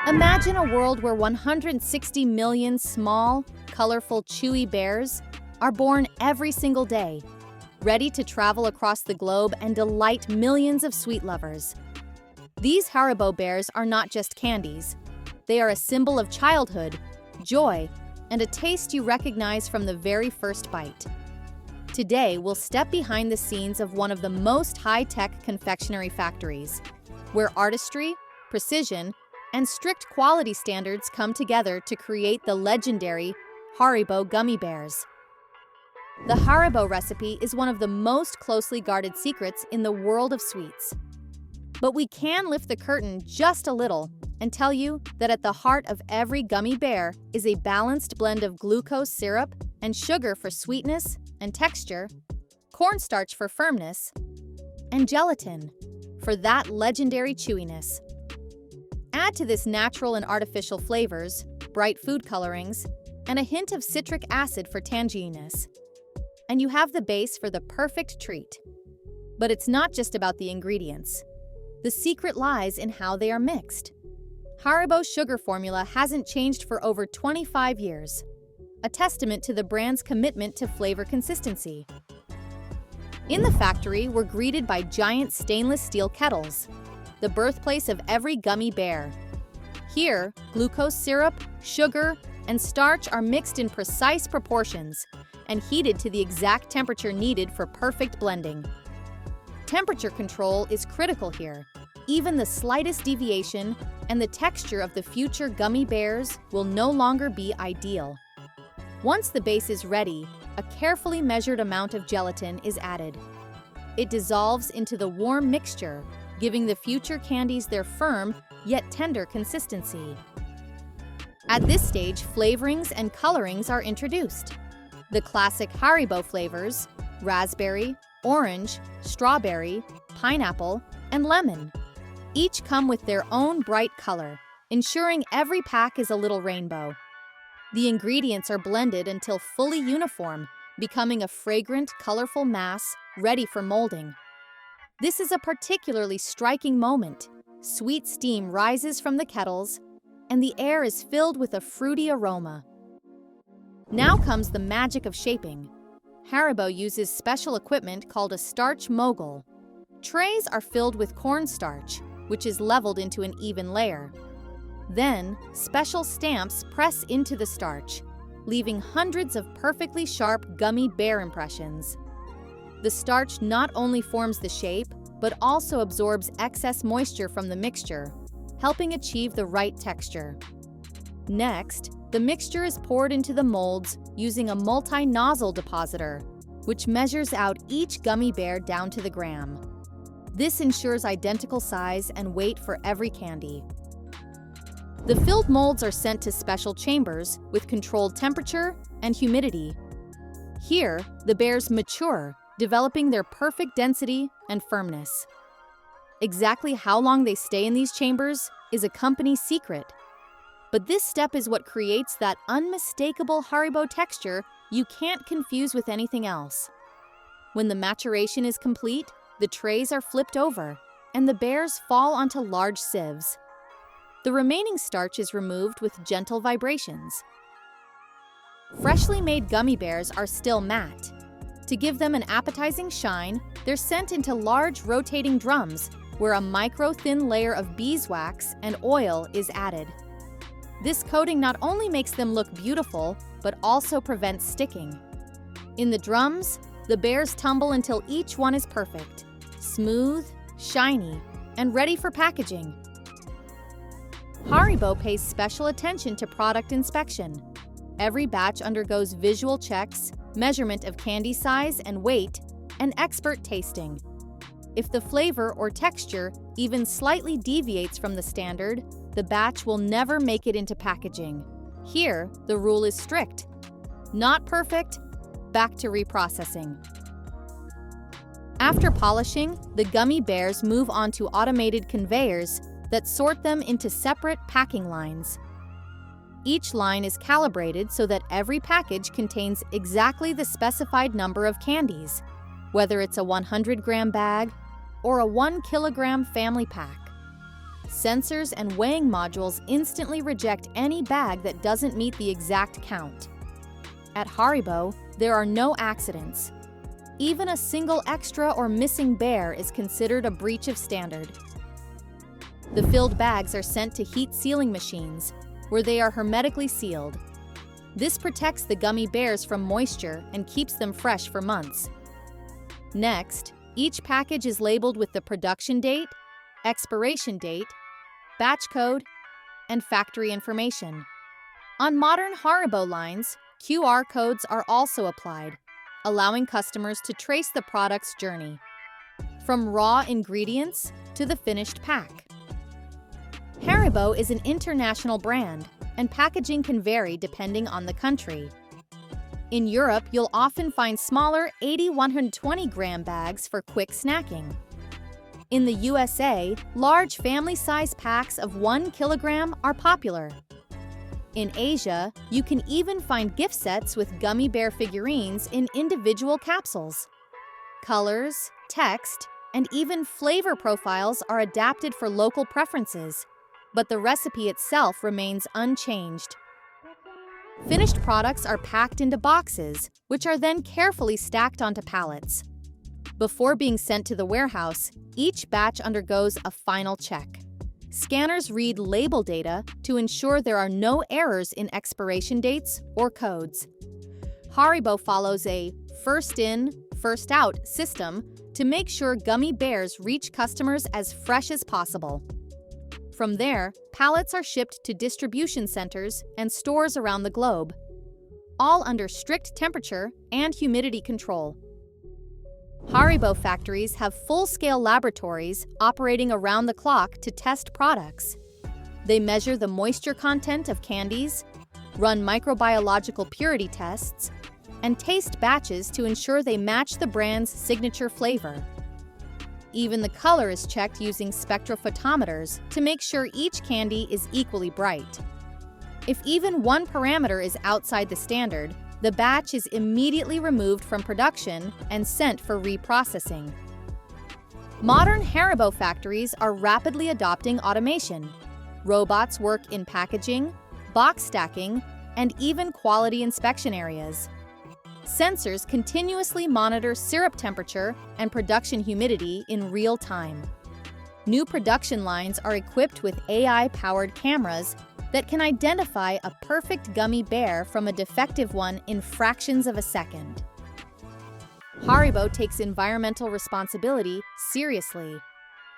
Imagine a world where 160 million small, colorful, chewy bears are born every single day, ready to travel across the globe and delight millions of sweet lovers. These Haribo bears are not just candies. They are a symbol of childhood, joy, and a taste you recognize from the very first bite. Today, we'll step behind the scenes of one of the most high-tech confectionery factories, where artistry, precision, and strict quality standards come together to create the legendary Haribo gummy bears. The Haribo recipe is one of the most closely guarded secrets in the world of sweets. But we can lift the curtain just a little and tell you that at the heart of every gummy bear is a balanced blend of glucose syrup and sugar for sweetness and texture, cornstarch for firmness, and gelatin for that legendary chewiness. Add to this natural and artificial flavors, bright food colorings, and a hint of citric acid for tanginess, and you have the base for the perfect treat. But it's not just about the ingredients. The secret lies in how they are mixed. Haribo's sugar formula hasn't changed for over 25 years, a testament to the brand's commitment to flavor consistency. In the factory, we're greeted by giant stainless steel kettles, the birthplace of every gummy bear. Here, glucose syrup, sugar, and starch are mixed in precise proportions and heated to the exact temperature needed for perfect blending. Temperature control is critical here. Even the slightest deviation and the texture of the future gummy bears will no longer be ideal. Once the base is ready, a carefully measured amount of gelatin is added. It dissolves into the warm mixture, giving the future candies their firm yet tender consistency. At this stage, flavorings and colorings are introduced. The classic Haribo flavors, raspberry, orange, strawberry, pineapple, and lemon, each come with their own bright color, ensuring every pack is a little rainbow. The ingredients are blended until fully uniform, becoming a fragrant, colorful mass ready for molding. This is a particularly striking moment. Sweet steam rises from the kettles, and the air is filled with a fruity aroma. Now comes the magic of shaping. Haribo uses special equipment called a starch mogul. Trays are filled with cornstarch, which is leveled into an even layer. Then, special stamps press into the starch, leaving hundreds of perfectly sharp gummy bear impressions. The starch not only forms the shape, but also absorbs excess moisture from the mixture, helping achieve the right texture. Next, the mixture is poured into the molds using a multi-nozzle depositor, which measures out each gummy bear down to the gram. This ensures identical size and weight for every candy. The filled molds are sent to special chambers with controlled temperature and humidity. Here, the bears mature, developing their perfect density and firmness. Exactly how long they stay in these chambers is a company secret. But this step is what creates that unmistakable Haribo texture you can't confuse with anything else. When the maturation is complete, the trays are flipped over, and the bears fall onto large sieves. The remaining starch is removed with gentle vibrations. Freshly made gummy bears are still matte. To give them an appetizing shine, they're sent into large rotating drums where a micro-thin layer of beeswax and oil is added. This coating not only makes them look beautiful, but also prevents sticking. In the drums, the bears tumble until each one is perfect, smooth, shiny, and ready for packaging. Haribo pays special attention to product inspection. Every batch undergoes visual checks, measurement of candy size and weight, and expert tasting. If the flavor or texture even slightly deviates from the standard, the batch will never make it into packaging. Here, the rule is strict. Not perfect, back to reprocessing. After polishing, the gummy bears move onto automated conveyors that sort them into separate packing lines. Each line is calibrated so that every package contains exactly the specified number of candies, whether it's a 100-gram bag or a 1 kilogram family pack. Sensors and weighing modules instantly reject any bag that doesn't meet the exact count. At Haribo, there are no accidents. Even a single extra or missing bear is considered a breach of standard. The filled bags are sent to heat sealing machines, where they are hermetically sealed. This protects the gummy bears from moisture and keeps them fresh for months. Next, each package is labeled with the production date, expiration date, batch code, and factory information. On modern Haribo lines, QR codes are also applied, allowing customers to trace the product's journey, from raw ingredients to the finished pack. Haribo is an international brand, and packaging can vary depending on the country. In Europe, you'll often find smaller 80-120 gram bags for quick snacking. In the USA, large family-size packs of 1 kilogram are popular. In Asia, you can even find gift sets with gummy bear figurines in individual capsules. Colors, text, and even flavor profiles are adapted for local preferences, but the recipe itself remains unchanged. Finished products are packed into boxes, which are then carefully stacked onto pallets. Before being sent to the warehouse, each batch undergoes a final check. Scanners read label data to ensure there are no errors in expiration dates or codes. Haribo follows a first in, first out system to make sure gummy bears reach customers as fresh as possible. From there, pallets are shipped to distribution centers and stores around the globe, all under strict temperature and humidity control. Haribo factories have full-scale laboratories operating around the clock to test products. They measure the moisture content of candies, run microbiological purity tests, and taste batches to ensure they match the brand's signature flavor. Even the color is checked using spectrophotometers to make sure each candy is equally bright. If even one parameter is outside the standard, the batch is immediately removed from production and sent for reprocessing. Modern Haribo factories are rapidly adopting automation. Robots work in packaging, box stacking, and even quality inspection areas. Sensors continuously monitor syrup temperature and production humidity in real time. New production lines are equipped with AI-powered cameras that can identify a perfect gummy bear from a defective one in fractions of a second. Haribo takes environmental responsibility seriously.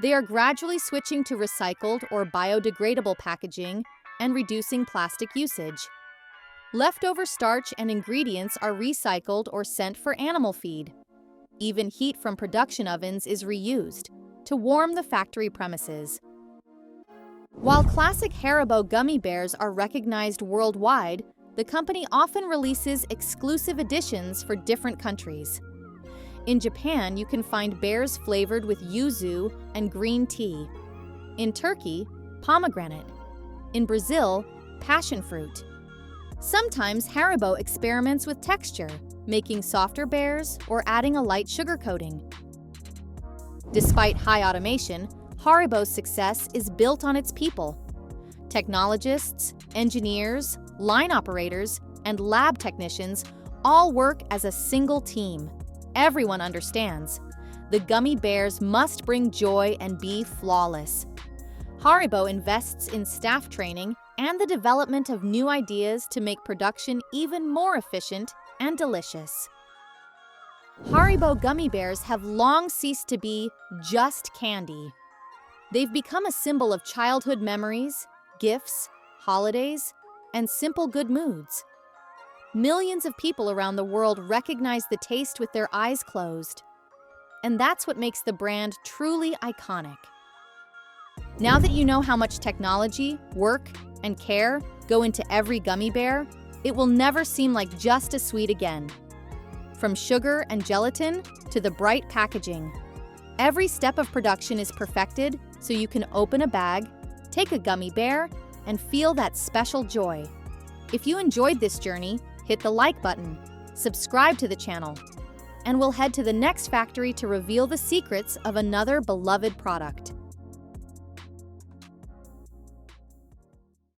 They are gradually switching to recycled or biodegradable packaging and reducing plastic usage. Leftover starch and ingredients are recycled or sent for animal feed. Even heat from production ovens is reused to warm the factory premises. While classic Haribo gummy bears are recognized worldwide, the company often releases exclusive editions for different countries. In Japan, you can find bears flavored with yuzu and green tea. In Turkey, pomegranate. In Brazil, passion fruit. Sometimes Haribo experiments with texture, making softer bears or adding a light sugar coating. Despite high automation, Haribo's success is built on its people. Technologists, engineers, line operators, and lab technicians all work as a single team. Everyone understands. The gummy bears must bring joy and be flawless. Haribo invests in staff training and the development of new ideas to make production even more efficient and delicious. Haribo gummy bears have long ceased to be just candy. They've become a symbol of childhood memories, gifts, holidays, and simple good moods. Millions of people around the world recognize the taste with their eyes closed. And that's what makes the brand truly iconic. Now that you know how much technology, work, and care go into every gummy bear, it will never seem like just a sweet again. From sugar and gelatin to the bright packaging, every step of production is perfected so you can open a bag, take a gummy bear, and feel that special joy. If you enjoyed this journey, hit the like button, subscribe to the channel, and we'll head to the next factory to reveal the secrets of another beloved product.